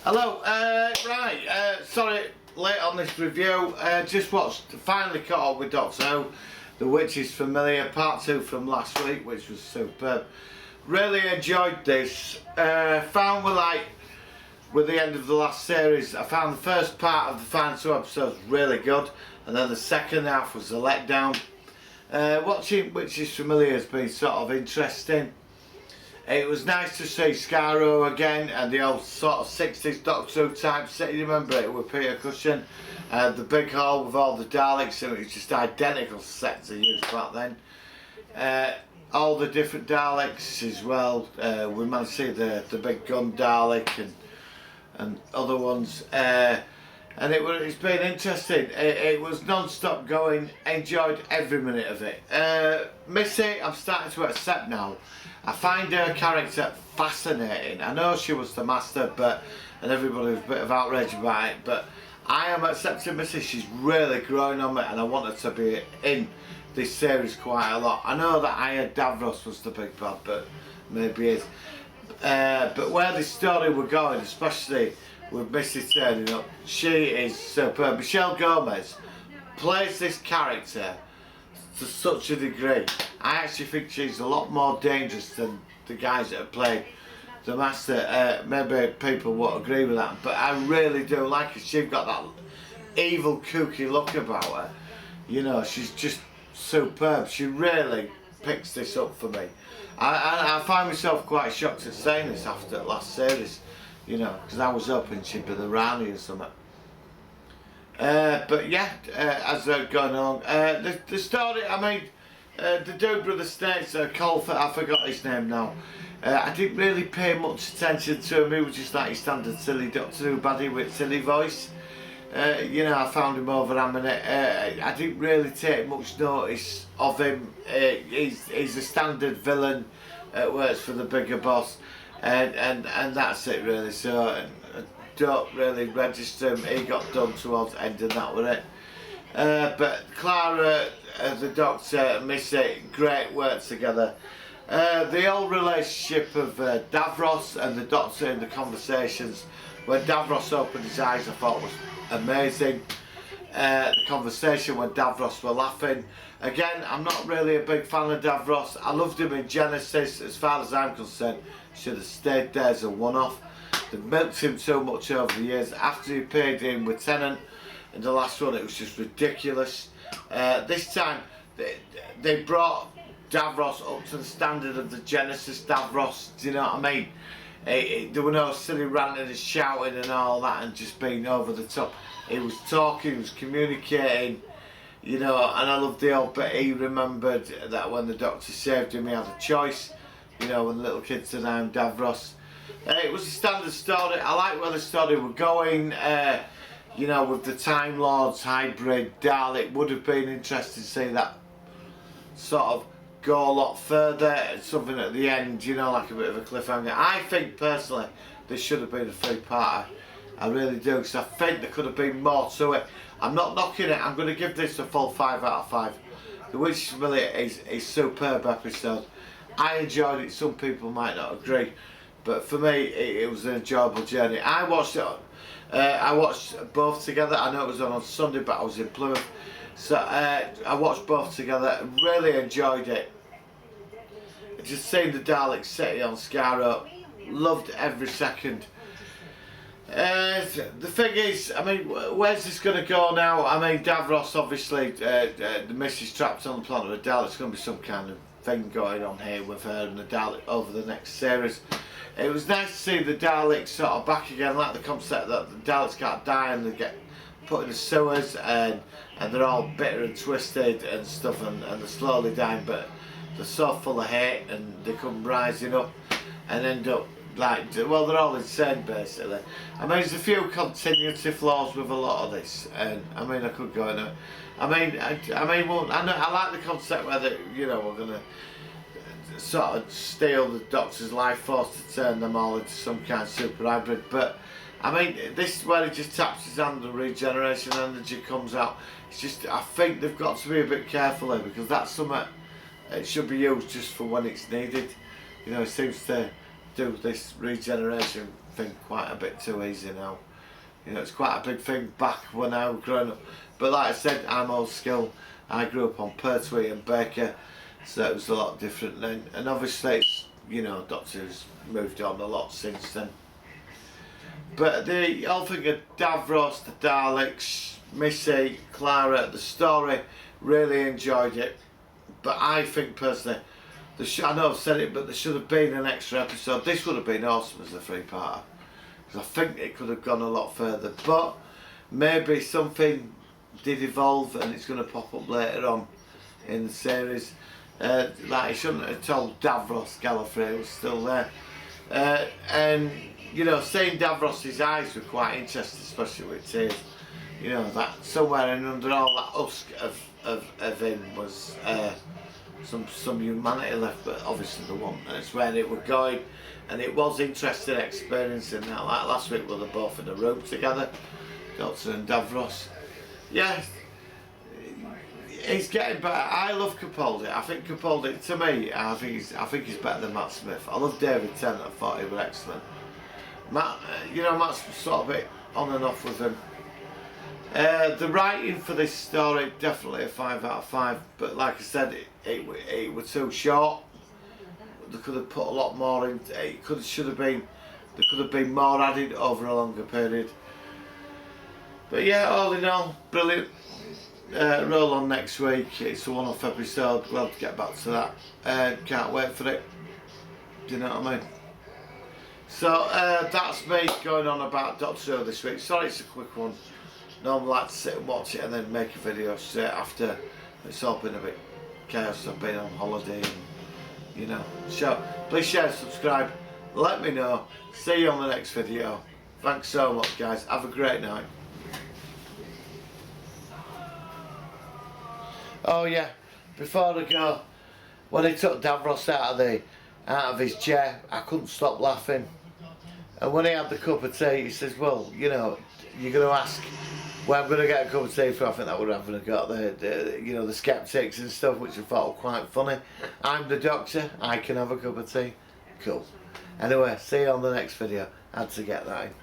Hello, sorry, late on this review. Just watched, finally caught up with Doctor Who, The Witch is Familiar, part 2 from last week, which was superb. Really enjoyed this. Found with the end of the last series, I found the first part of the final 2 episodes really good, and then the second half was a letdown. Watching Witch is Familiar has been sort of interesting. It was nice to see Skaro again and the old sort of 60s Doctor Who type set. You remember it with Peter Cushing, the big hall with all the Daleks, and it was just identical sets they used back then. All the different Daleks as well. We managed to see the big gun Dalek and other ones. And it's been interesting. It was non-stop going. Enjoyed every minute of it. Missy, I'm starting to accept now. I find her character fascinating. I know she was the master, and everybody was a bit of outrage about it, but I am accepting Missy. She's really growing on me, and I want her to be in this series quite a lot. I know that Aya Davros was the big bad, but maybe is. But where this story we're going, especially with Missy turning up, she is superb. Michelle Gomez plays this character to such a degree. I actually think she's a lot more dangerous than the guys that have played the Master. Maybe people won't agree with that, but I really do like her. She's got that evil, kooky look about her. You know, she's just superb. She really picks this up for me. I find myself quite shocked at saying this after the last series, you know, because I was hoping she'd be the Rani or something. But yeah, as they're going along, the story, I mean, the dude with the snakes, Colfer, I forgot his name now. I didn't really pay much attention to him. He was just like your standard silly Doctor Who baddie with silly voice. You know, I found him overhamming it. I didn't really take much notice of him. He's a standard villain that works for the bigger boss, and that's it really. So don't really register him. He got done towards the end and that was it. But Clara, the Doctor, Missy, great work together. The old relationship of Davros and the Doctor in the conversations, when Davros opened his eyes, I thought was amazing. The conversation when Davros were laughing. Again, I'm not really a big fan of Davros. I loved him in Genesis. As far as I'm concerned, should have stayed there as a one-off. They've milked him so much over the years. After he paid in with Tennant in the last one, it was just ridiculous. This time, they brought Davros up to the standard of the Genesis Davros. Do you know what I mean? There were no silly ranting and shouting and all that and just being over the top. He was talking, he was communicating, you know, and I loved the old bit. He remembered that when the Doctor saved him, he had a choice. You know, when the little kid said, "I'm Davros." It was a standard story. I like where the story were going. You know, with the Time Lords hybrid Dalek, would have been interesting to see that sort of go a lot further. Something at the end, you know, like a bit of a cliffhanger. I think personally this should have been a 3-parter. I really do, because I think there could have been more to it. I'm not knocking it. I'm going to give this a full 5 out of 5. The Witch is Familiar is superb episode. I enjoyed it. Some people might not agree, but for me it was an enjoyable journey. I watched both together. I know it was on Sunday, but I was in Plymouth, so I watched both together. Really enjoyed it. Just seeing the Dalek City on Skaro, loved every second. The thing is, I mean, where's this going to go now? I mean, Davros, obviously, the Missy's trapped on the planet of Dalek. It's going to be some kind of thing going on here with her and the Dalek over the next series. It was nice to see the Daleks sort of back again, like the concept that the Daleks can't die and they get put in the sewers and they're all bitter and twisted and stuff, and they're slowly dying, but they're so full of hate and they come rising up and end up like, well, they're all insane basically. I mean, there's a few continuity flaws with a lot of this, and I mean, I could go into it. I mean, well, I like the concept where they, you know, we're gonna sort of steal the Doctor's life force to turn them all into some kind of super hybrid, but I mean, this is where he just taps his hand and regeneration energy comes out. It's just, I think they've got to be a bit careful here, because that's something it should be used just for when it's needed. You know, it seems to do this regeneration thing quite a bit too easy now. You know, it's quite a big thing back when I was growing up. But like I said, I'm old school. I grew up on Pertwee and Baker, so it was a lot different then. And obviously, it's, you know, Doctor's moved on a lot since then. But the whole thing of Davros, the Daleks, Missy, Clara, the story, really enjoyed it. But I think personally, I know I've said it, but there should have been an extra episode. This would have been awesome as a three-parter, because I think it could have gone a lot further. But maybe something did evolve and it's going to pop up later on in the series. Like, I shouldn't have told Davros Gallifrey was still there. And, you know, seeing Davros's eyes were quite interesting, especially with tears. You know, that somewhere in under all that husk of him was some humanity left, but obviously there wasn't. And it's where it was going, and it was interesting experiencing that. Like last week, we were both in a room together, Doctor and Davros. Yeah, he's getting better. I love Capaldi. I think Capaldi, to me, I think he's better than Matt Smith. I love David Tennant. I thought he was excellent. Matt, you know, Matt's sort of a bit on and off with him. The writing for this story, definitely a 5 out of 5. But like I said, it was too short. They could have put a lot more in. There could have been more added over a longer period. But yeah, all in all, brilliant. Roll on next week. It's a one-off episode. Glad to get back to that. Can't wait for it. Do you know what I mean? So that's me going on about Doctor Who this week. Sorry, it's a quick one. Normally I like to sit and watch it and then make a video straight after. It's all been a bit chaos. I've been on holiday and, you know. So please share, subscribe, let me know. See you on the next video. Thanks so much, guys. Have a great night. Oh yeah, before I go, when he took Davros out of his chair, I couldn't stop laughing. And when he had the cup of tea, he says, well, you know, you're going to ask where I'm going to get a cup of tea from. I think that would have got you know, the skeptics and stuff, which I thought were quite funny. I'm the Doctor, I can have a cup of tea. Cool. Anyway, see you on the next video. Had to get that in.